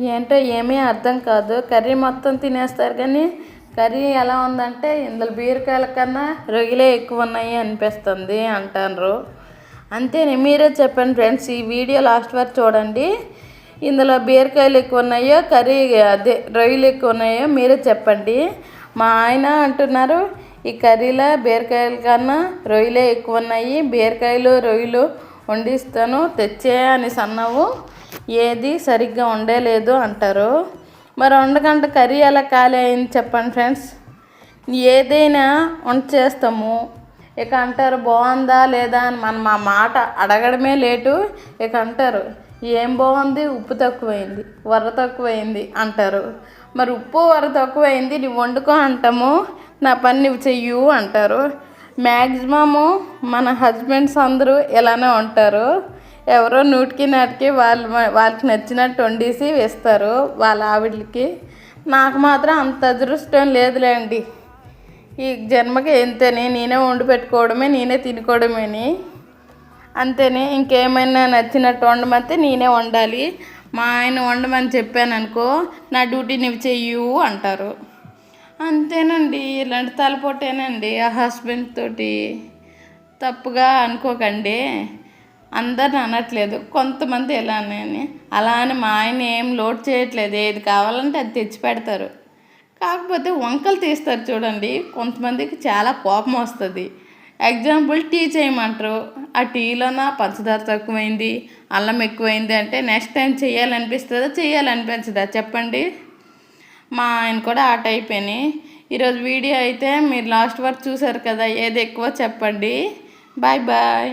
ఏంటో ఏమీ అర్థం కాదు. కర్రీ మొత్తం తినేస్తారు కానీ కర్రీ ఎలా ఉందంటే ఇందులో బీరకాయల కన్నా రొయ్యలే ఎక్కువ ఉన్నాయి అనిపిస్తుంది అంటారు. అంతేనే, మీరే చెప్పండి ఫ్రెండ్స్. ఈ వీడియో లాస్ట్ వరకు చూడండి. ఇందులో బీరకాయలు ఎక్కువ ఉన్నాయో అదే రొయ్యలు ఎక్కువ ఉన్నాయో మీరే చెప్పండి. మా ఆయన అంటున్నారు ఈ కర్రీలో బీరకాయల కన్నా రొయ్యలే ఎక్కువ ఉన్నాయి, బీరకాయలు రొయ్యలు వండిస్తాను తెచ్చే అని అన్నావు, ఏది సరిగ్గా వండలేదు అంటారు. మరి వండకంటే కర్రీ ఎలా ఖాళీ అయింది చెప్పండి ఫ్రెండ్స్. ఏదైనా వంట చేస్తాము, ఇక అంటారు బాగుందా లేదా అని మనం మా మాట అడగడమే లేటు. ఇక అంటారు ఏం బాగుంది, ఉప్పు తక్కువైంది, వర తక్కువైంది అంటారు. మరి ఉప్పు వర తక్కువైంది నువ్వు వండుకో అంటాము, నా పని నువ్వు చెయ్యు అంటారు. మ్యాక్సిమము మన హస్బెండ్స్ అందరూ ఇలానే ఉంటారు. ఎవరో నూటికి నాటికి వాళ్ళకి నచ్చినట్టు వండేసి వేస్తారు వాళ్ళ ఆవిడలకి. నాకు మాత్రం అంత అదృష్టం లేదులేండి. ఈ జన్మకి ఎంతని నేనే వండి పెట్టుకోవడమే, నేనే తినుకోవడమేని అంతేనే. ఇంకేమైనా నచ్చినట్టు వండమంటే నేనే వండాలి. మా ఆయన వండమని చెప్పాను అనుకో, నా డ్యూటీ నువ్వు చెయ్యు అంటారు. అంతేనండి, ఇలాంటి తలపోటేనండి ఆ హస్బెండ్ తోటి. తప్పుగా అనుకోకండి, అందరిని అనట్లేదు, కొంతమంది ఇలానే. అలా అని మా ఆయన ఏం లోడ్ చేయట్లేదు, ఏది కావాలంటే అది తెచ్చి పెడతారు. కాకపోతే వంకలు తీస్తారు చూడండి, కొంతమందికి చాలా కోపం వస్తుంది. ఎగ్జాంపుల్ టీ చేయమంటారు, ఆ టీలోన పంచదార తక్కువైంది, అల్లం ఎక్కువైంది అంటే నెక్స్ట్ టైం చేయాలనిపించదా చెప్పండి. మా ఆయన కూడా ఆ టైపేని. ఈరోజు వీడియో అయితే మీరు లాస్ట్ వరకు చూసారు కదా, ఏది ఎక్కువ చెప్పండి. Bye bye.